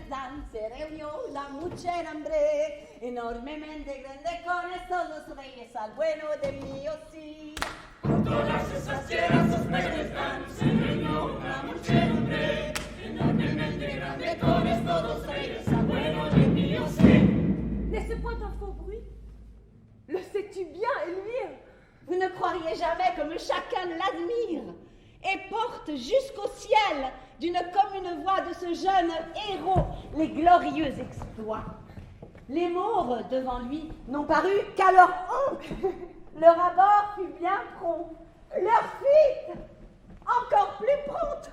dan se reunió la mujer hambre, enormemente grande con estos los reyes al bueno de mí, oh sí. Con todas esas tierras sus reyes dan, se reunió la mujer hambre, enormemente grande con estos los reyes al bueno de mí, oh sí. N'est-ce point un faux bruit? Le sais-tu bien, Elvire? Vous ne croiriez jamais comme chacun l'admire et porte jusqu'au ciel d'une commune voix de ce jeune héros les glorieux exploits. Les Maures devant lui n'ont paru qu'à leur honte. Leur abord fut bien prompt, leur fuite encore plus prompte.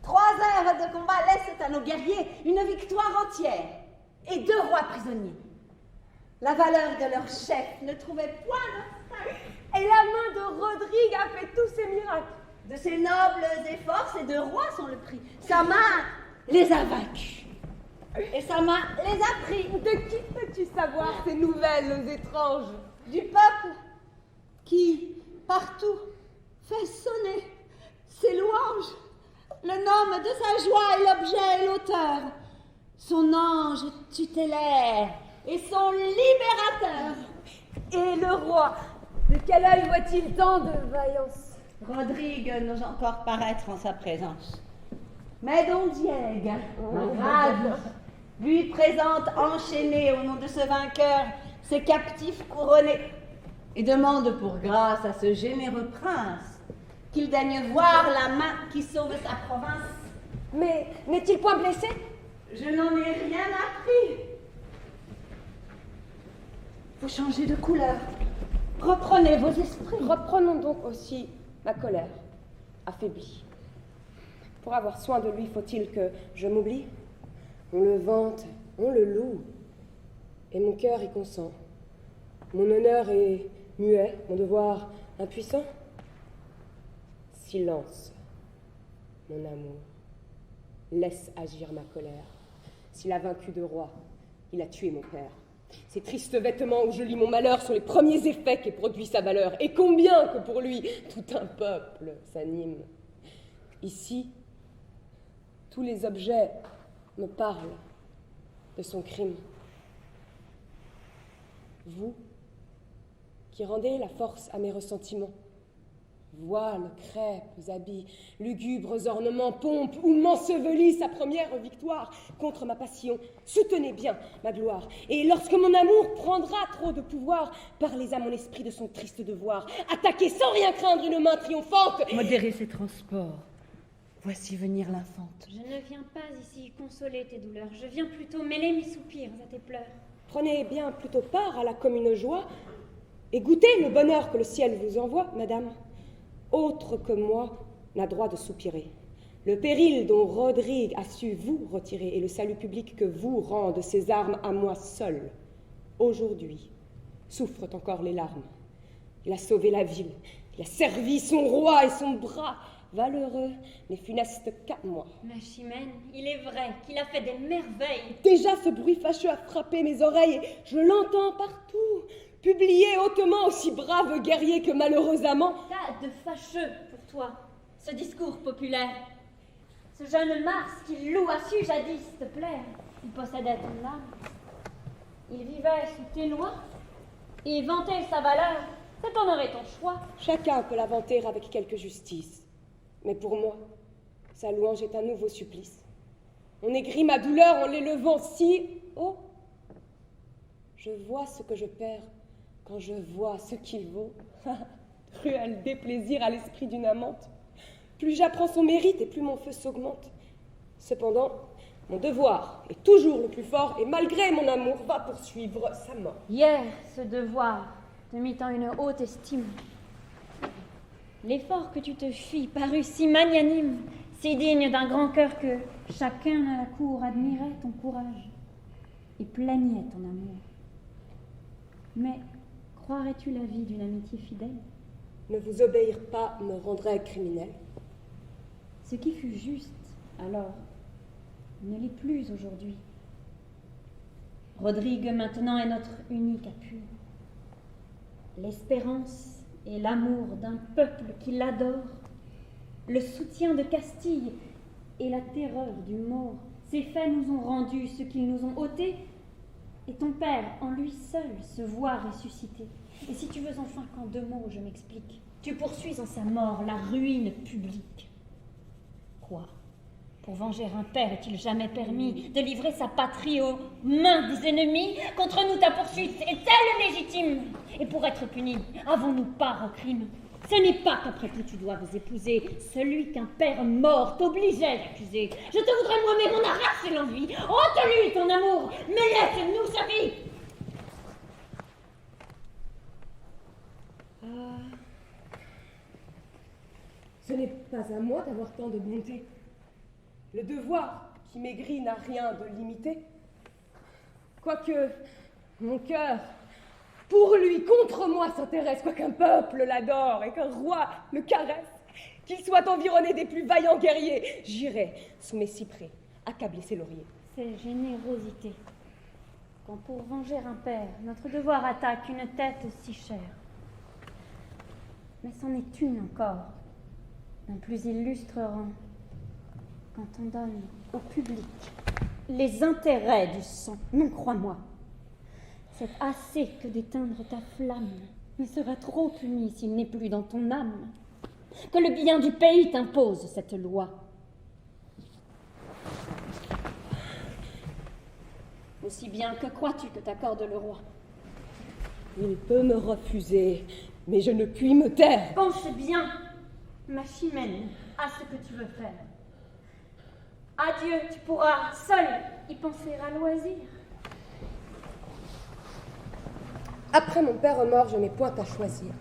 3 heures de combat laissent à nos guerriers une victoire entière et 2 rois prisonniers. La valeur de leur chef ne trouvait point d'obstacle. Et la main de Rodrigue a fait tous ces miracles. De ses nobles efforts, ces 2 rois sont le prix. Sa main les a vaincus. Et sa main les a pris. De qui peux-tu savoir ces nouvelles étranges? Du peuple qui, partout, fait sonner ses louanges, le nomme de sa joie et l'objet et l'auteur, son ange tutélaire et son libérateur. Et le roi, de quel œil voit-il tant de vaillance? Rodrigue n'ose encore paraître en sa présence. Mais Don Diego, ravi, lui présente enchaîné au nom de ce vainqueur ses captifs couronnés et demande pour grâce à ce généreux prince qu'il daigne voir la main qui sauve sa province. Mais n'est-il point blessé? Je n'en ai rien appris. Vous changez de couleur. Reprenez vos esprits. Reprenons donc aussi ma colère, affaiblie. Pour avoir soin de lui, faut-il que je m'oublie? On le vante, on le loue, et mon cœur y consent. Mon honneur est muet, mon devoir impuissant. Silence, mon amour. Laisse agir ma colère. S'il a vaincu 2 rois, il a tué mon père. Ces tristes vêtements où je lis mon malheur sont les premiers effets qu'ait produit sa valeur. Et combien que pour lui, tout un peuple s'anime. Ici, tous les objets me parlent de son crime. Vous, qui rendez la force à mes ressentiments, voiles, crêpes, habits, lugubres ornements, pompes, où m'ensevelit sa première victoire contre ma passion, soutenez bien ma gloire. Et lorsque mon amour prendra trop de pouvoir, parlez à mon esprit de son triste devoir. Attaquez sans rien craindre une main triomphante. Modérez ces transports. Voici venir l'infante. Je ne viens pas ici consoler tes douleurs, je viens plutôt mêler mes soupirs à tes pleurs. Prenez bien plutôt part à la commune joie et goûtez le bonheur que le ciel vous envoie, madame. Autre que moi n'a droit de soupirer. Le péril dont Rodrigue a su vous retirer et le salut public que vous rendent ses armes à moi seul, aujourd'hui, souffrent encore les larmes. Il a sauvé la ville, il a servi son roi et son bras valeureux n'est funeste qu'à moi. Ma Chimène, il est vrai qu'il a fait des merveilles. Déjà ce bruit fâcheux a frappé mes oreilles, je l'entends partout. Publié hautement aussi brave guerrier que malheureux amant. Qu'a de fâcheux pour toi, ce discours populaire. Ce jeune Mars qui loue a su jadis te plaire. Il possédait ton âme. Il vivait sous tes lois et vantait sa valeur. C'est honorer ton choix. Chacun peut la vanter avec quelque justice. Mais pour moi, sa louange est un nouveau supplice. On aigrit ma douleur en l'élevant si haut. Je vois ce que je perds quand je vois ce qu'il vaut. Cruel déplaisir à l'esprit d'une amante. Plus j'apprends son mérite et plus mon feu s'augmente. Cependant, mon devoir est toujours le plus fort et malgré mon amour va poursuivre sa mort. Hier, ce devoir te mit en une haute estime. L'effort que tu te fis parut si magnanime, si digne d'un grand cœur que chacun à la cour admirait ton courage et plaignait ton amour. Mais croirais-tu la vie d'une amitié fidèle? Ne vous obéir pas me rendrait criminel. Ce qui fut juste alors ne l'est plus aujourd'hui. Rodrigue maintenant est notre unique appui. L'espérance et l'amour d'un peuple qui l'adore, le soutien de Castille et la terreur du Maure, Ces faits nous ont rendu ce qu'ils nous ont ôté, et ton père, en lui seul, se voit ressuscité. Et si tu veux enfin qu'en 2 mots je m'explique, tu poursuis en sa mort la ruine publique. Quoi? Pour venger un père, est-il jamais permis de livrer sa patrie aux mains des ennemis? Contre nous ta poursuite est-elle légitime? Et pour être puni, avons-nous part au crime? Ce n'est pas qu'après tout tu doives épouser celui qu'un père mort t'obligeait d'accuser. Je te voudrais moi, mais mon arrache et l'envie. Ôte-lui ton amour, mais laisse-nous sa vie. Ce n'est pas à moi d'avoir tant de bonté. Le devoir qui maigrit n'a rien de limité. Quoique mon cœur, pour lui, contre moi, s'intéresse, quoiqu'un peuple l'adore et qu'un roi le caresse, qu'il soit environné des plus vaillants guerriers, j'irai sous mes cyprès accabler ses lauriers. C'est générosité. Quand pour venger un père, notre devoir attaque une tête si chère. Mais c'en est une encore, d'un plus illustre rang, quand on donne au public les intérêts du sang. Non, crois-moi, c'est assez que d'éteindre ta flamme, mais sera trop puni s'il n'est plus dans ton âme, que le bien du pays t'impose cette loi. Aussi bien que crois-tu que t'accorde le roi? Il peut me refuser, mais je ne puis me taire. Pense bien, ma chimène, à ce que tu veux faire. Adieu, tu pourras seul y penser à loisir. Après mon père mort, je n'ai point à choisir.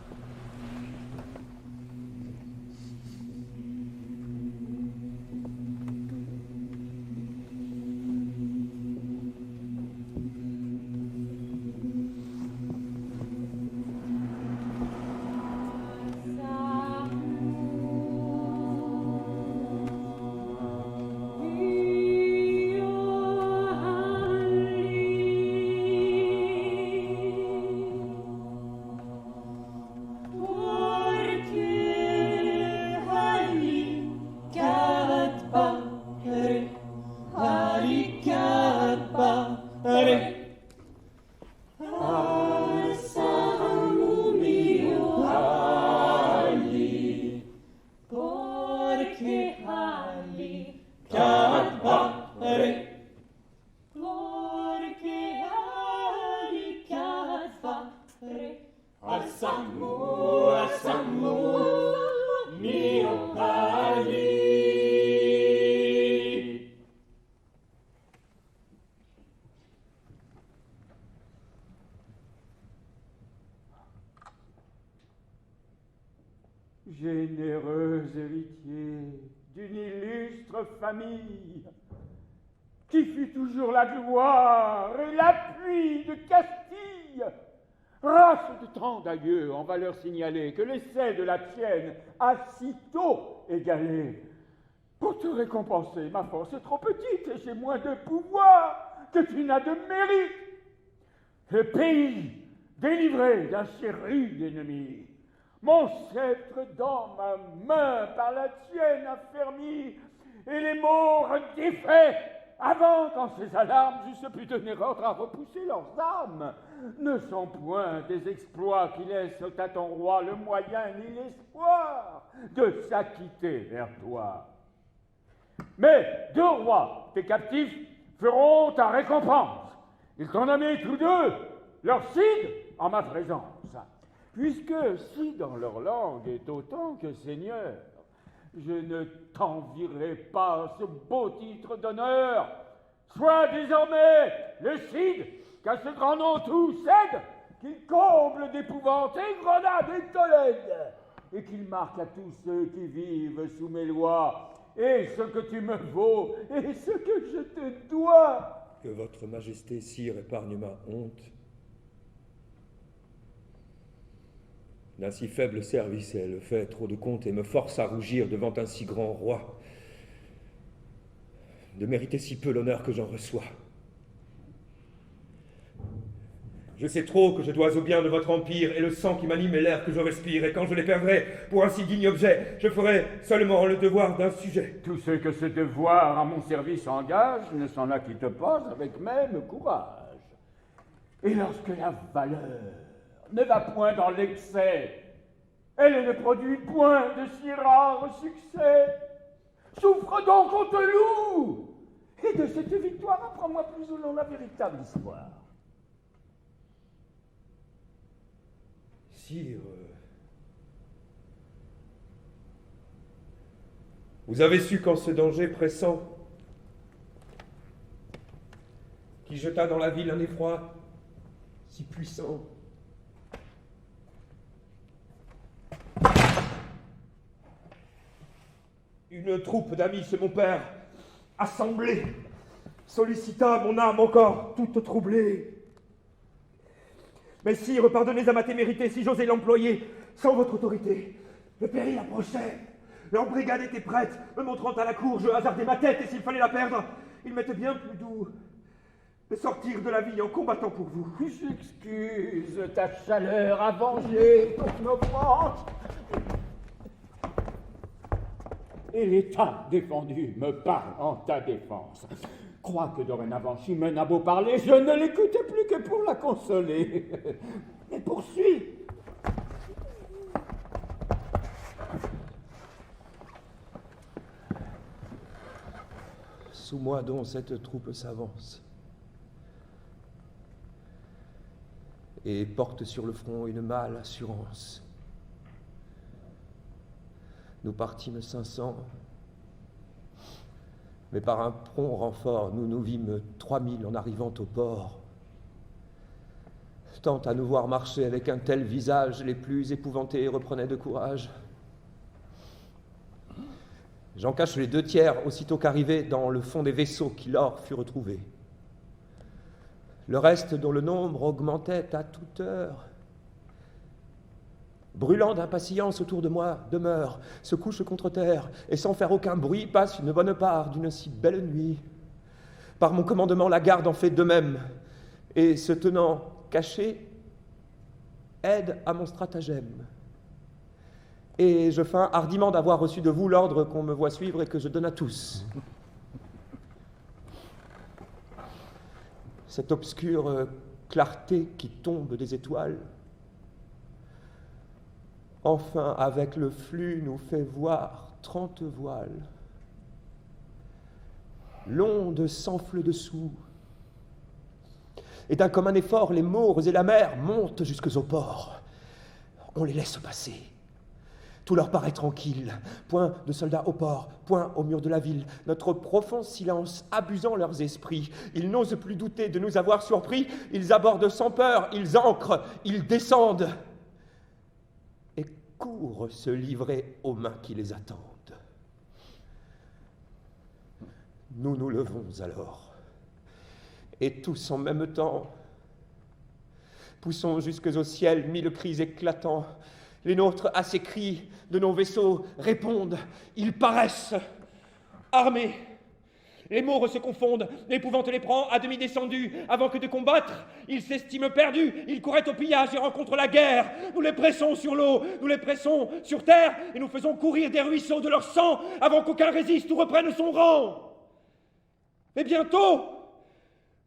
Généreux héritier d'une illustre famille, qui fut toujours la gloire et l'appui de Castille, race de tant d'aïeux en valeur signalée que l'essai de la tienne a si tôt égalé. Pour te récompenser, ma force est trop petite et j'ai moins de pouvoir que tu n'as de mérite. Le pays délivré d'un si rude ennemi, mon sceptre dans ma main par la tienne affermi, et les mots défaits, avant qu'en ces alarmes j'eusse pu donner ordre à repousser leurs armes, ne sont point des exploits qui laissent à ton roi le moyen ni l'espoir de s'acquitter vers toi. Mais 2 rois, tes captifs, feront ta récompense. Ils t'ont nommé tous 2 leur Cid en ma présence. Puisque si dans leur langue est autant que seigneur, je ne t'envierai pas ce beau titre d'honneur. Sois désormais le Cid qu'à ce grand nom tout cède, qu'il comble d'épouvante et grenade et tolède, et qu'il marque à tous ceux qui vivent sous mes lois, et ce que tu me vaux, et ce que je te dois. Que votre majesté, sire, épargne ma honte. D'un si faible service, elle fait trop de compte et me force à rougir devant un si grand roi, de mériter si peu l'honneur que j'en reçois. Je sais trop que je dois au bien de votre empire, et le sang qui m'anime est l'air que je respire, et quand je les perdrai pour un si digne objet, je ferai seulement le devoir d'un sujet. Tout ce que ce devoir à mon service engage ne s'en acquitte pas avec même courage. Et lorsque la valeur ne va point dans l'excès, elle ne produit point de si rare succès. Souffre donc, on te loue, et de cette victoire apprends-moi plus ou non la véritable histoire. Sire, vous avez su qu'en ce danger pressant, qui jeta dans la ville un effroi si puissant, une troupe d'amis, c'est mon père, assemblée, sollicita mon âme encore toute troublée. Mais sire, pardonnez à ma témérité si j'osais l'employer sans votre autorité. Le péril approchait. Leur brigade était prête. Me montrant à la cour, je hasardais ma tête, et s'il fallait la perdre, il m'était bien plus doux de sortir de la vie en combattant pour vous. J'excuse ta chaleur à venger toute m'offense. Et l'État défendu me parle en ta défense. Crois que dorénavant Chimène a beau parler, je ne l'écoutais plus que pour la consoler. Mais poursuis. Sous moi donc cette troupe s'avance et porte sur le front une mâle assurance. Nous partîmes 500, mais par un prompt renfort, nous nous vîmes 3000 en arrivant au port. Tant à nous voir marcher avec un tel visage, les plus épouvantés reprenaient de courage. J'en cache les 2 tiers aussitôt qu'arrivés dans le fond des vaisseaux qui lors fut retrouvé. Le reste, dont le nombre augmentait à toute heure, brûlant d'impatience autour de moi, demeure, se couche contre terre, et sans faire aucun bruit, passe une bonne part d'une si belle nuit. Par mon commandement, la garde en fait de même, et se tenant caché, aide à mon stratagème. Et je feins hardiment d'avoir reçu de vous l'ordre qu'on me voit suivre et que je donne à tous. Cette obscure clarté qui tombe des étoiles, enfin, avec le flux, nous fait voir 30 voiles. L'onde s'enfle dessous, et d'un commun effort, les Maures et la mer montent jusqu'aux ports. On les laisse passer. Tout leur paraît tranquille. Point de soldats au port, point au mur de la ville. Notre profond silence abusant leurs esprits. Ils n'osent plus douter de nous avoir surpris. Ils abordent sans peur, ils ancrent, ils descendent et courent se livrer aux mains qui les attendent. Nous nous levons alors, et tous en même temps poussons jusque au ciel 1000 cris éclatants. Les nôtres, à ces cris de nos vaisseaux, répondent. Ils paraissent armés. Les Maures se confondent. L'épouvante les prend à demi descendus. Avant que de combattre, ils s'estiment perdus. Ils couraient au pillage et rencontrent la guerre. Nous les pressons sur l'eau, nous les pressons sur terre, et nous faisons courir des ruisseaux de leur sang avant qu'aucun résiste ou reprenne son rang. Mais bientôt,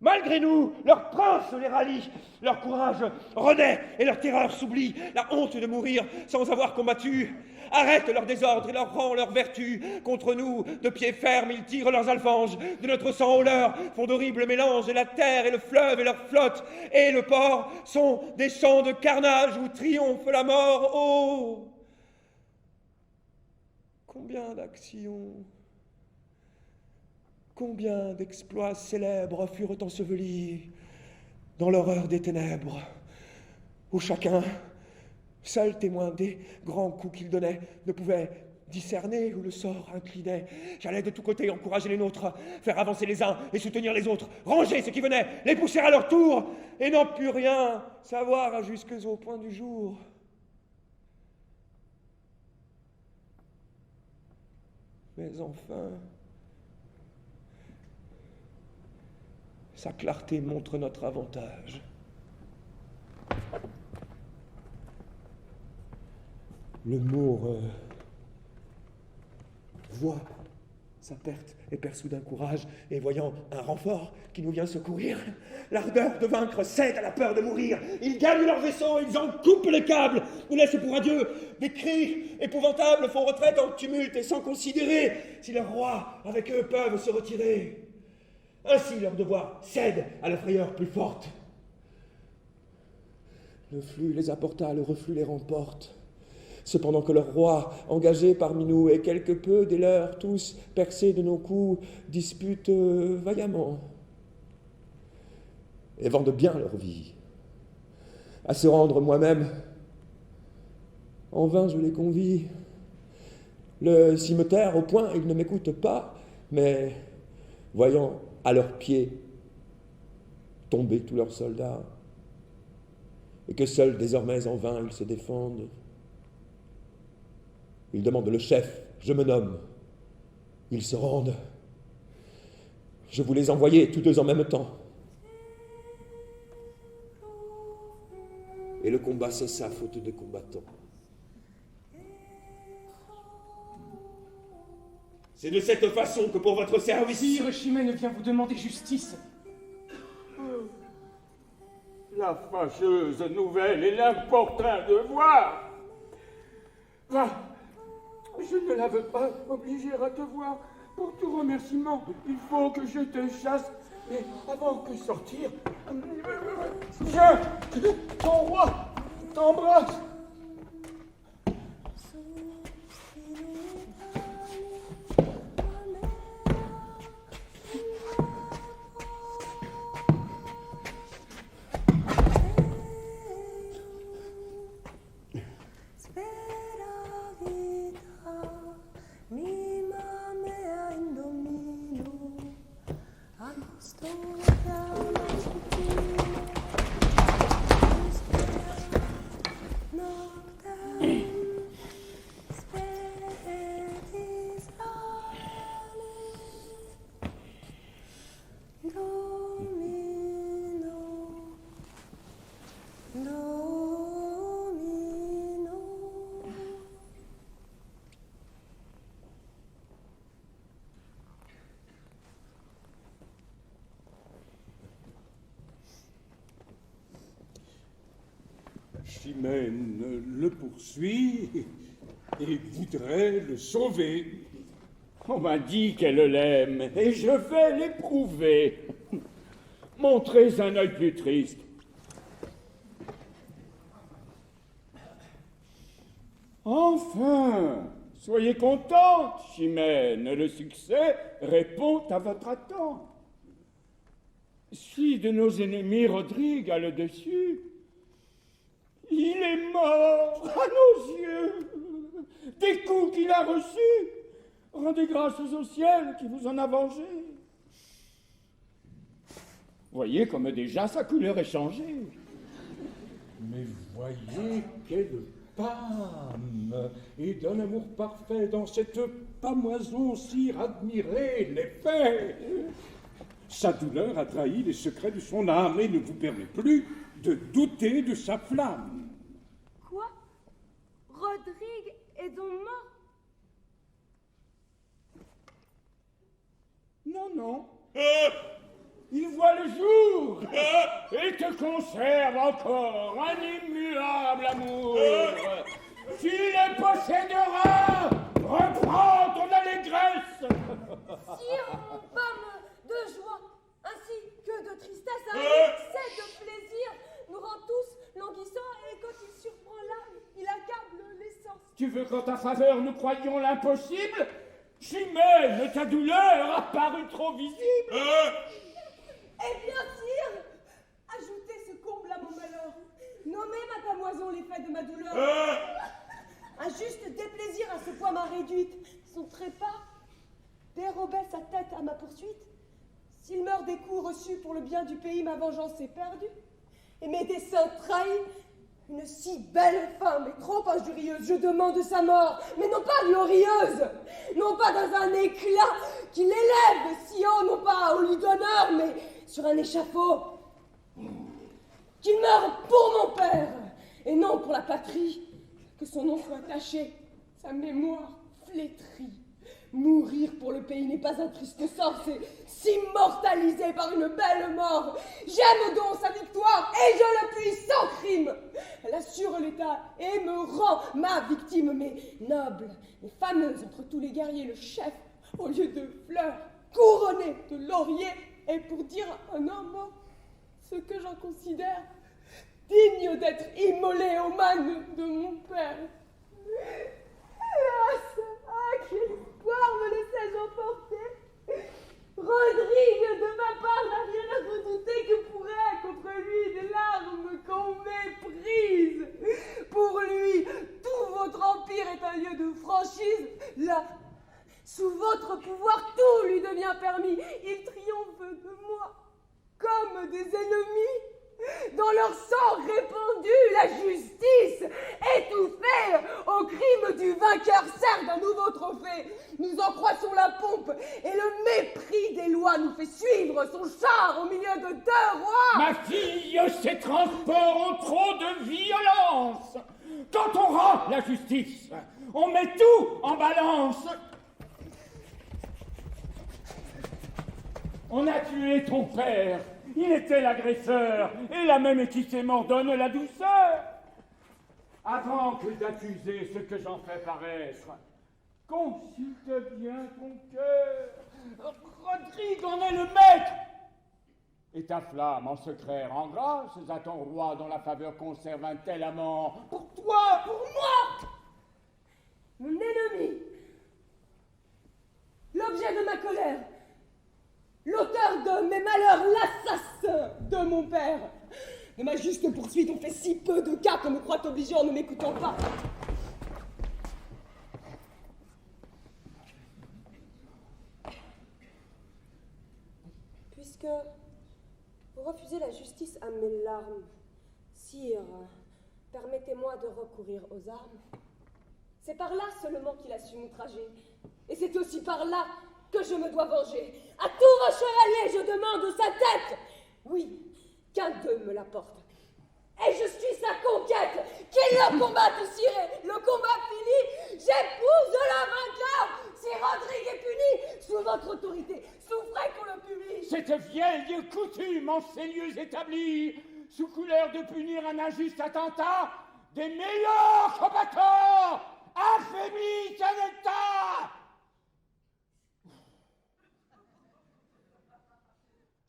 malgré nous, leur prince les rallie, leur courage renaît et leur terreur s'oublie. La honte de mourir sans avoir combattu arrête leur désordre et leur rend leur vertu. Contre nous, de pied ferme, ils tirent leurs alfanges. De notre sang au leur font d'horribles mélanges. Et la terre et le fleuve et leur flotte et le port sont des champs de carnage où triomphe la mort. Oh, combien d'actions, combien d'exploits célèbres furent ensevelis dans l'horreur des ténèbres, où chacun, seul témoin des grands coups qu'il donnait, ne pouvait discerner où le sort inclinait. J'allais de tous côtés encourager les nôtres, faire avancer les uns et soutenir les autres, ranger ceux qui venaient, les pousser à leur tour, et n'en pus rien savoir jusqu'au point du jour. Mais enfin, sa clarté montre notre avantage. Le Maure voit sa perte et perd soudain courage, et voyant un renfort qui nous vient secourir, l'ardeur de vaincre cède à la peur de mourir. Ils gagnent leur vaisseau, ils en coupent les câbles, nous laissent pour adieu. Des cris épouvantables font retraite en tumulte et sans considérer si leurs rois avec eux peuvent se retirer. Ainsi leur devoir cède à la frayeur plus forte. Le flux les apporta, le reflux les remporte. Cependant que leur roi, engagé parmi nous, et quelque peu des leurs, tous percés de nos coups, disputent vaillamment et vendent bien leur vie. À se rendre moi-même, en vain je les convie. Le cimeterre au point, ils ne m'écoutent pas, mais voyant à leurs pieds tomber tous leurs soldats, et que seuls désormais en vain ils se défendent, ils demandent le chef, je me nomme. Ils se rendent. Je vous les envoyais tous deux en même temps. Et le combat cessa faute de combattants. C'est de cette façon que pour votre service... Sire, Chimène vient vous demander justice. La fâcheuse nouvelle et l'importun devoir. Va. Je ne la veux pas obliger à te voir. Pour tout remerciement, il faut que je te chasse. Mais avant que sortir, viens, ton roi t'embrasse. Chimène le poursuit et voudrait le sauver. On m'a dit qu'elle l'aime et je vais l'éprouver. Montrez un œil plus triste. Enfin, soyez contente, Chimène. Le succès répond à votre attente. Si de nos ennemis Rodrigue a le dessus, il est mort à nos yeux. Des coups qu'il a reçus, rendez grâce au ciel qui vous en a vengé. Voyez comme déjà sa couleur est changée. Mais voyez quelle pâme et d'un amour parfait dans cette pâmoison si admirée les faits. Sa douleur a trahi les secrets de son âme et ne vous permet plus de douter de sa flamme. Quoi? Rodrigue est donc mort? Non, non. Il voit le jour et te conserve encore un immuable amour. Tu les posséderas, reprends ton allégresse. Sire, mon baume de joie, ainsi que de tristesse, un excès de plaisir nous rend tous languissants, et quand il surprend l'âme, il accable les sens. Tu veux qu'en ta faveur nous croyions l'impossible? Chimène, ta douleur a paru trop visible. Eh bien, sire, ajoutez ce comble à mon malheur. Nommez ma pâmoison l'effet de ma douleur. Un juste déplaisir à ce point m'a réduite. Son trépas dérobait sa tête à ma poursuite. S'il meurt des coups reçus pour le bien du pays, ma vengeance est perdue. Et mes desseins trahis. Une si belle femme est trop injurieuse. Je demande sa mort, mais non pas glorieuse. Non pas dans un éclat qui l'élève si haut, non pas au lit d'honneur, mais sur un échafaud. Qu'il meure pour mon père, et non pour la patrie. que son nom soit taché, sa mémoire flétrie. Mourir pour le pays n'est pas un triste sort, c'est s'immortaliser par une belle mort. J'aime donc sa victoire et je le puis sans crime. Elle assure l'État et me rend ma victime, mais noble, mais fameuse entre tous les guerriers, le chef, au lieu de fleurs, couronné de lauriers, et pour dire un homme ce que j'en considère digne d'être immolé aux mains de mon père. Hélas, quel espoir me laissais-je emporter? Rodrigue, de ma part, n'a rien à redouter que pourrait contre lui des larmes qu'on méprise. Pour lui, tout votre empire est un lieu de franchise. Là, sous votre pouvoir, tout lui devient permis. Il triomphe de moi comme des ennemis. Dans leur sang répandu, la justice, étouffée au crime du vainqueur, sert d'un nouveau trophée. Nous en croissons la pompe, et le mépris des lois nous fait suivre son char au milieu de deux rois. Ma fille, ces transports ont trop de violence. Quand on rend la justice, on met tout en balance. On a tué ton père. Il était l'agresseur, et la même équité m'ordonne la douceur. Avant que d'accuser ce que j'en fais paraître, consulte bien ton cœur. Rodrigue en est le maître. Et ta flamme en secret rend grâce à ton roi dont la faveur conserve un tel amant. Pour toi, pour moi, mon ennemi, l'objet de ma colère, l'auteur de mes malheurs, l'assassin de mon père. De ma juste poursuite, on fait si peu de cas qu'on me croit obligé en ne m'écoutant pas. Puisque vous refusez la justice à mes larmes, sire, permettez-moi de recourir aux armes. C'est par là seulement qu'il a su m'outrager. Et c'est aussi par là que je me dois venger. À tous vos chevaliers, je demande sa tête. Oui, qu'un d'eux me l'apporte. Et je suis sa conquête. Qu'il le combatte, sire. Le combat fini, j'épouse le vainqueur. Si Rodrigue est puni, sous votre autorité, souffrez qu'on le publie. cette vieille coutume en ces lieux établis, sous couleur de punir un injuste attentat, des meilleurs combattants affaiblis un État.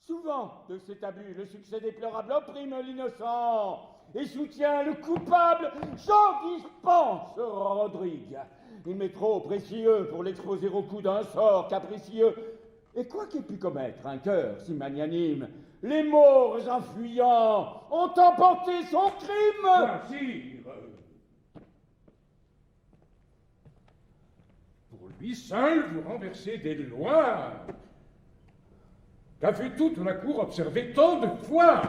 Souvent, de cet abus, le succès déplorable opprime l'innocent et soutient le coupable. J'en dispense, Rodrigue. Il m'est trop précieux pour l'exposer au coup d'un sort capricieux. Et quoi qu'il pu commettre un cœur si magnanime, les morts en fuyant ont emporté son crime. Sire, pour lui seul, vous renversez des lois qu'a vu toute la cour observer tant de fois.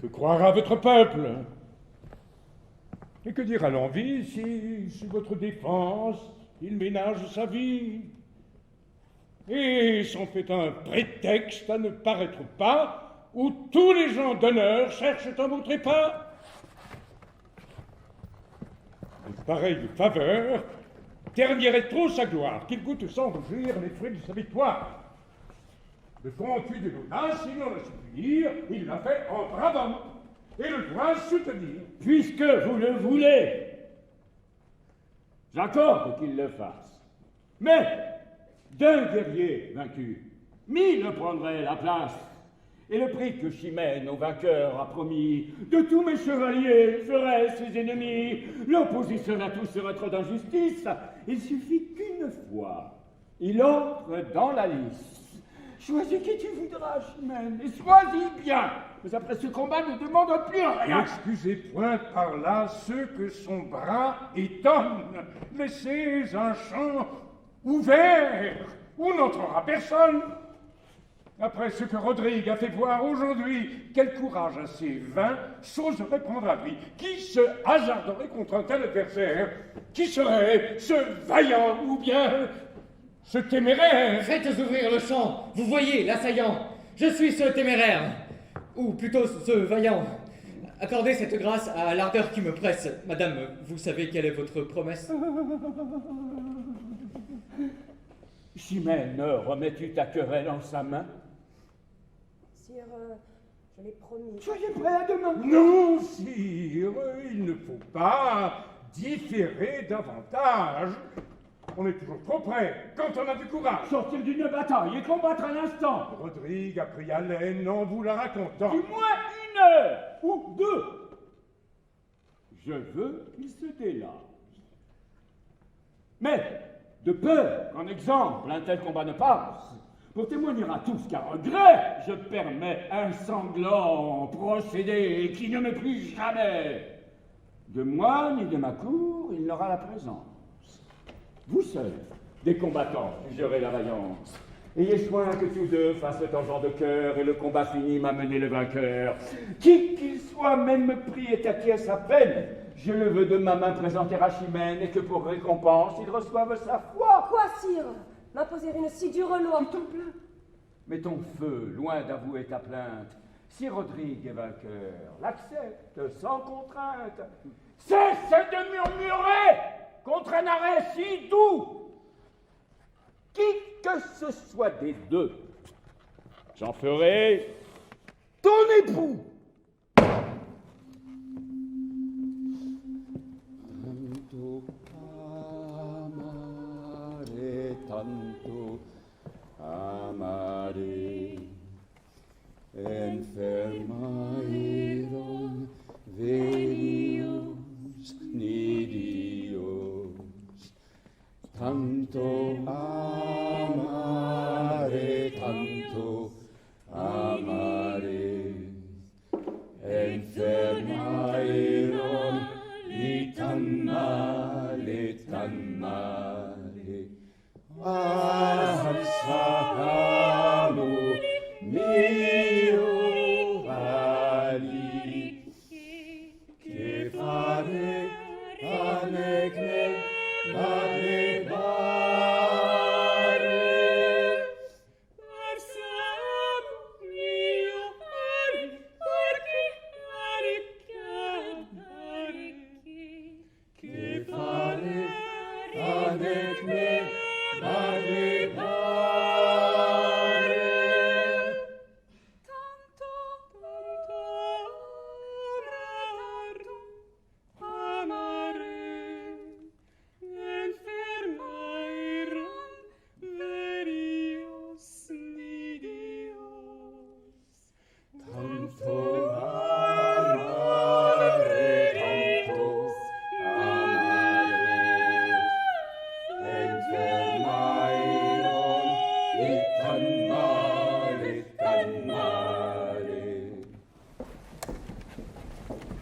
Que croira votre peuple? Et que dira l'envie si, sous votre défense, il ménage sa vie et s'en fait un prétexte à ne paraître pas où tous les gens d'honneur cherchent à montrer pas? Une pareille faveur ternierait trop sa gloire, qu'il goûte sans rougir les fruits de sa victoire. Le conduit de l'audace, il en a su punir, il l'a fait en brave homme, et le doit soutenir. Puisque vous le voulez, j'accorde qu'il le fasse. Mais d'un guerrier vaincu, 1000 prendraient la place. Et le prix que Chimène au vainqueur a promis, de tous mes chevaliers feraient ses ennemis. L'opposition à tous serait trop d'injustice. Il suffit qu'une fois, il entre dans la liste. Choisis qui tu voudras, Chimène, et choisis bien. Mais après ce combat, ne demande plus rien. N'excusez point par là ceux que son bras étonne. Laissez un champ ouvert où n'entrera personne. Après ce que Rodrigue a fait voir aujourd'hui, quel courage assez vain s'oserait prendre à lui? Qui se hasarderait contre un tel adversaire? Qui serait ce vaillant ou bien ce téméraire? Faites ouvrir le champ, vous voyez l'assaillant. Je suis ce téméraire, ou plutôt ce vaillant. Accordez cette grâce à l'ardeur qui me presse. Madame, vous savez quelle est votre promesse? Chimène, remets-tu ta querelle en sa main? Sire, je l'ai promis. Soyez prêt à demain. Non, sire, il ne faut pas différer davantage. On est toujours trop près quand on a du courage. Sortir d'une bataille et combattre à l'instant. Rodrigue a pris haleine en vous la racontant. Du moins 1 heure ou 2. Je veux qu'il se délage. Mais, de peur qu'en exemple un tel combat ne passe, pour témoigner à tous qu'à regret, je permets un sanglant procédé qui ne me plie jamais. De moi ni de ma cour, il n'aura la présence. Vous seuls, des combattants, jugerez la vaillance. Ayez soin que tous deux fassent le tangent de cœur et le combat fini m'amener le vainqueur. Qui qu'il soit, même pris et acquiesce à peine, je le veux de ma main présenter à Chimène et que pour récompense, il reçoive sa foi. Quoi, sire? M'imposer une si dure loi? Mais ton feu, loin d'avouer ta plainte, si Rodrigue est vainqueur, l'accepte sans contrainte. Cesse de murmurer contre un arrêt si doux. Qui que ce soit des deux, j'en ferai ton époux. Tanto amare, enfermaeron velios nidios, tanto amare, enfermaeron y tan male, Alzamo mio vali, che fare anecne badebare. Alzamo mio vali, perché Che fare anecne badebare.